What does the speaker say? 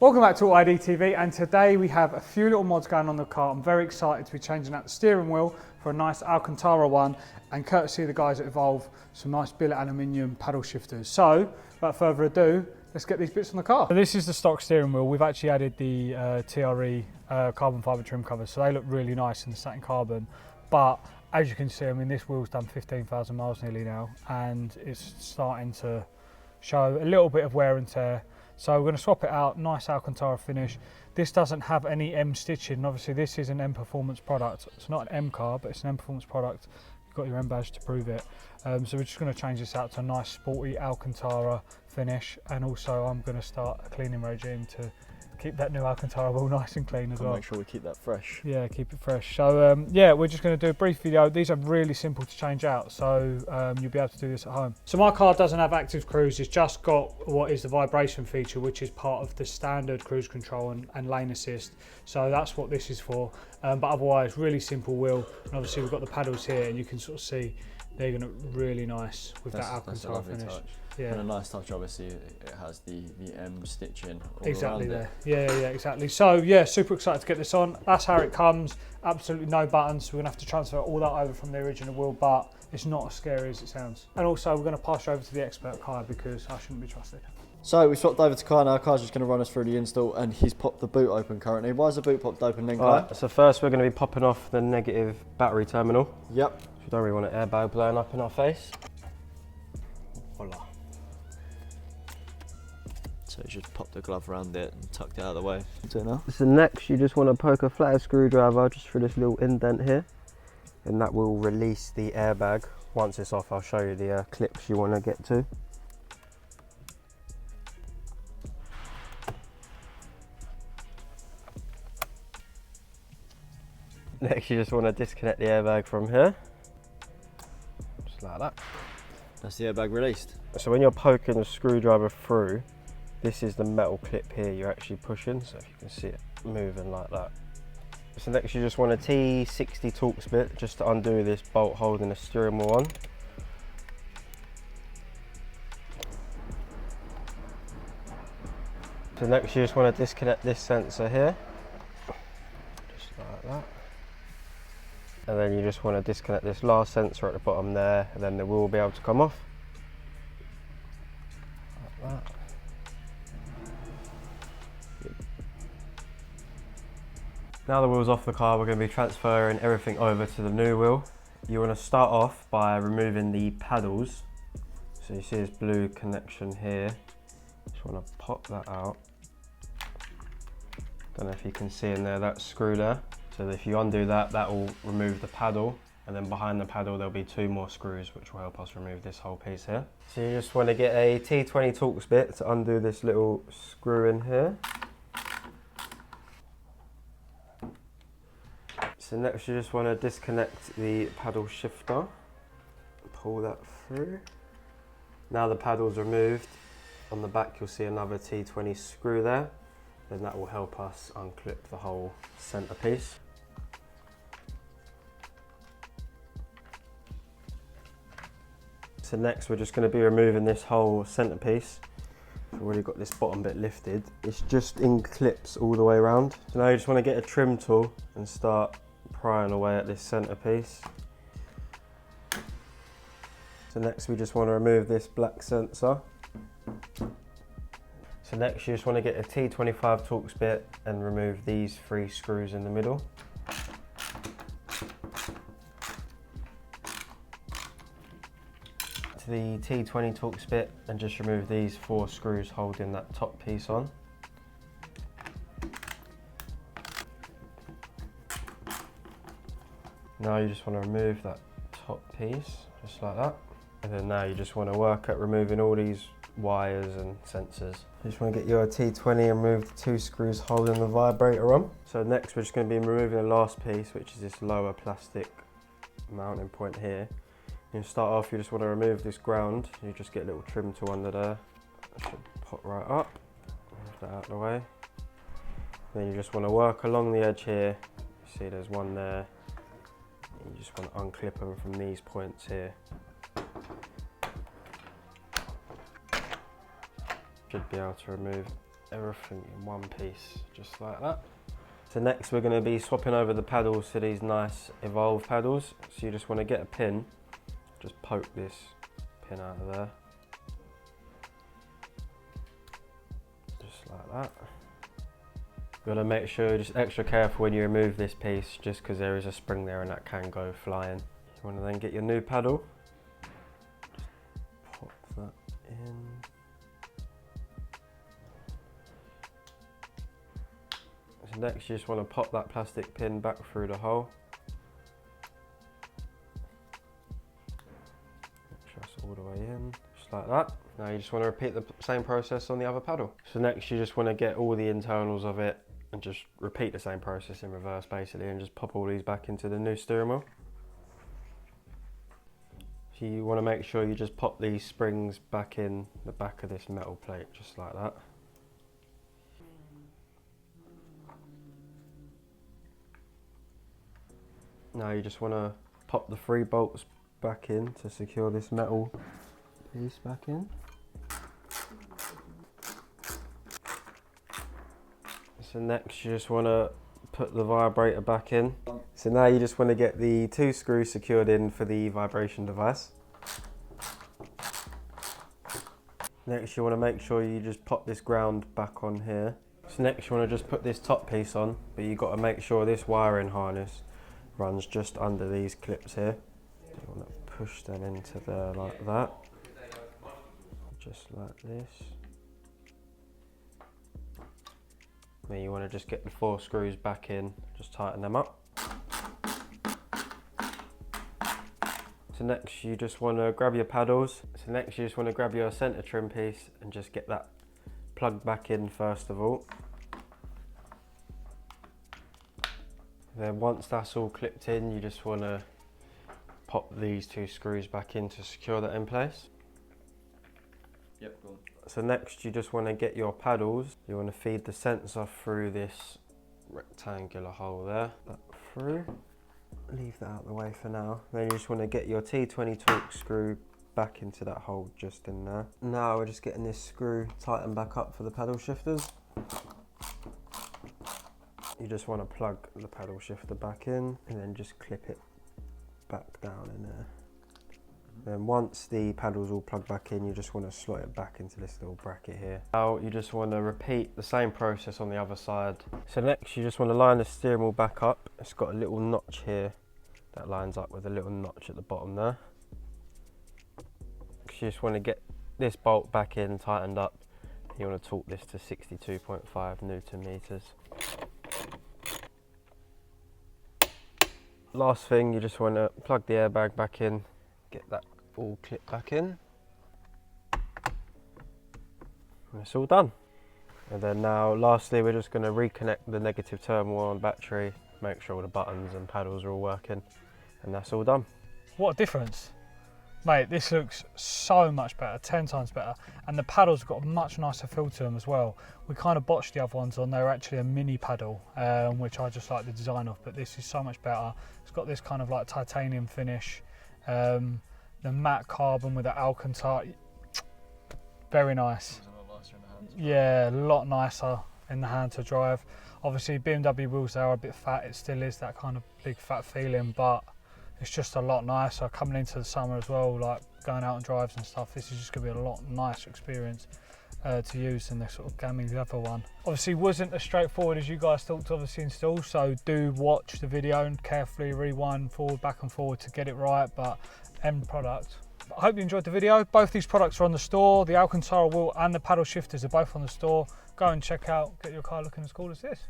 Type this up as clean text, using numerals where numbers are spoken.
Welcome back to AUTOID TV, and today we have a few little mods going on the car. I'm very excited to be changing out the steering wheel for a nice Alcantara one, and courtesy of the guys at Evolve, some nice billet aluminium paddle shifters. So, without further ado, let's get these bits on the car. So this is the stock steering wheel. We've actually added the TRE carbon fibre trim covers, so they look really nice in the satin carbon. But as you can see, I mean, this wheel's done 15,000 miles nearly now, and it's starting to show a little bit of wear and tear. So we're going to swap it out, nice Alcantara finish. This doesn't have any M stitching. Obviously this is an M Performance product. It's not an M car, but it's an M Performance product. You've got your M badge to prove it. So we're just going to change this out to a nice sporty Alcantara finish. And also I'm going to start a cleaning regime to keep that new Alcantara wheel nice and clean as well. Make sure we keep that fresh. Yeah, keep it fresh. So yeah, we're just going to do a brief video. These are really simple to change out, so you'll be able to do this at home. So my car doesn't have active cruise. It's just got what is the vibration feature, which is part of the standard cruise control and lane assist. So that's what this is for. But otherwise, really simple wheel. And obviously we've got the paddles here, and you can sort of see they're going to look really nice with that Alcantara finish. Touch. Yeah. And a nice touch, obviously, it has the M stitching all exactly around there. it. Yeah, exactly. So yeah, super excited to get this on. That's how it comes. Absolutely no buttons. We're gonna have to transfer all that over from the original wheel, but it's not as scary as it sounds. And also we're gonna pass you over to the expert Kai, because I shouldn't be trusted. So we swapped over to Kai now. Kai's just going to run us through the install, and he's popped the boot open currently. Why is the boot popped open then, Kai? Right, so first we're going to be popping off the negative battery terminal. Yep. We don't really want an airbag blowing up in our face. Voila. So you just pop the glove around it and tucked it out of the way. Do it now. So next you just want to poke a flathead screwdriver just through this little indent here, and that will release the airbag. Once it's off, I'll show you the clips you want to get to. Next you just want to disconnect the airbag from here, just like that. That's the airbag released. So when you're poking the screwdriver through, this is the metal clip here you're actually pushing, so if you can see it moving like that. So next you just want a T60 Torx bit just to undo this bolt holding the steering wheel on. So next you just want to disconnect this sensor here, just like that. And then you just want to disconnect this last sensor at the bottom there, and then the wheel will be able to come off. Like that. Now the wheel's off the car, we're going to be transferring everything over to the new wheel. You want to start off by removing the paddles. So you see this blue connection here. Just want to pop that out. Don't know if you can see in there, that screw there. So if you undo that, that will remove the paddle, and then behind the paddle there'll be two more screws which will help us remove this whole piece here. So you just want to get a T20 Torx bit to undo this little screw in here. So next you just want to disconnect the paddle shifter, pull that through. Now the paddle's removed, on the back you'll see another T20 screw there, then that will help us unclip the whole centerpiece. So next we're just going to be removing this whole centerpiece. We've already got this bottom bit lifted. It's just in clips all the way around. So now you just want to get a trim tool and start prying away at this centerpiece. So next we just want to remove this black sensor. So next you just want to get a T25 Torx bit and remove these three screws in the middle. To the T20 Torx bit and just remove these four screws holding that top piece on. Now you just want to remove that top piece, just like that. And then now you just want to work at removing all these wires and sensors. You just want to get your T20 and remove the two screws holding the vibrator on. So next we're just going to be removing the last piece, which is this lower plastic mounting point here. You start off, you just want to remove this ground. You just get a little trim tool under there. It should pop right up. Move that out of the way. Then you just want to work along the edge here. You see there's one there. You just want to unclip them from these points here. Should be able to remove everything in one piece, just like that. So next we're going to be swapping over the paddles to these nice Evolve paddles. So you just want to get a pin, just poke this pin out of there. Just like that. You've got to make sure you're just extra careful when you remove this piece, just because there is a spring there and that can go flying. You want to then get your new paddle, just pop that in. So next you just want to pop that plastic pin back through the hole. Make sure it's all the way in, just like that. Now you just want to repeat the same process on the other paddle. So next you just want to get all the internals of it and just repeat the same process in reverse basically, and just pop all these back into the new steering wheel. So you want to make sure you just pop these springs back in the back of this metal plate, just like that. Now you just want to pop the 3 bolts back in to secure this metal piece back in. So next you just want to put the vibrator back in. So now you just want to get the 2 screws secured in for the vibration device. Next you want to make sure you just pop this ground back on here. So next you want to just put this top piece on, but you've got to make sure this wiring harness runs just under these clips here. You want to push them into there like that, just like this. Then you want to just get the 4 screws back in, just tighten them up. So next you just want to grab your paddles. So next you just want to grab your centre trim piece and just get that plugged back in first of all. Then once that's all clipped in, you just want to pop these 2 screws back in to secure that in place. Yep, go on. So next you just want to get your paddles. You want to feed the sensor through this rectangular hole there. That through. Leave that out of the way for now. Then you just want to get your T20 torque screw back into that hole just in there. Now we're just getting this screw tightened back up for the paddle shifters. You just want to plug the paddle shifter back in and then just clip it back down in there. Then once the paddle's all plugged back in, you just want to slot it back into this little bracket here. Now you just want to repeat the same process on the other side. So next you just want to line the steering wheel back up. It's got a little notch here that lines up with a little notch at the bottom there. You just want to get this bolt back in, tightened up. You want to torque this to 62.5 Newton meters. Last thing, you just want to plug the airbag back in, get that all clipped back in, and it's all done. And then now lastly we're just going to reconnect the negative terminal on battery, make sure all the buttons and paddles are all working, and that's all done. What a difference. Mate, this looks so much better, 10 times better. And the paddles have got a much nicer feel to them as well. We kind of botched the other ones on, they're actually a mini paddle, which I just like the design of, but this is so much better. It's got this kind of like titanium finish, the matte carbon with the Alcantara, very nice. Yeah, a lot nicer in the hand to drive. Obviously BMW wheels, they are a bit fat, it still is that kind of big fat feeling, but it's just a lot nicer coming into the summer as well, like going out on drives and stuff. This is just going to be a lot nicer experience to use than the sort of gammy leather one. Obviously wasn't as straightforward as you guys thought to obviously install, so do watch the video and carefully rewind forward, back and forward to get it right, but end product. I hope you enjoyed the video. Both these products are on the store. The Alcantara wheel and the paddle shifters are both on the store. Go and check out, get your car looking as cool as this.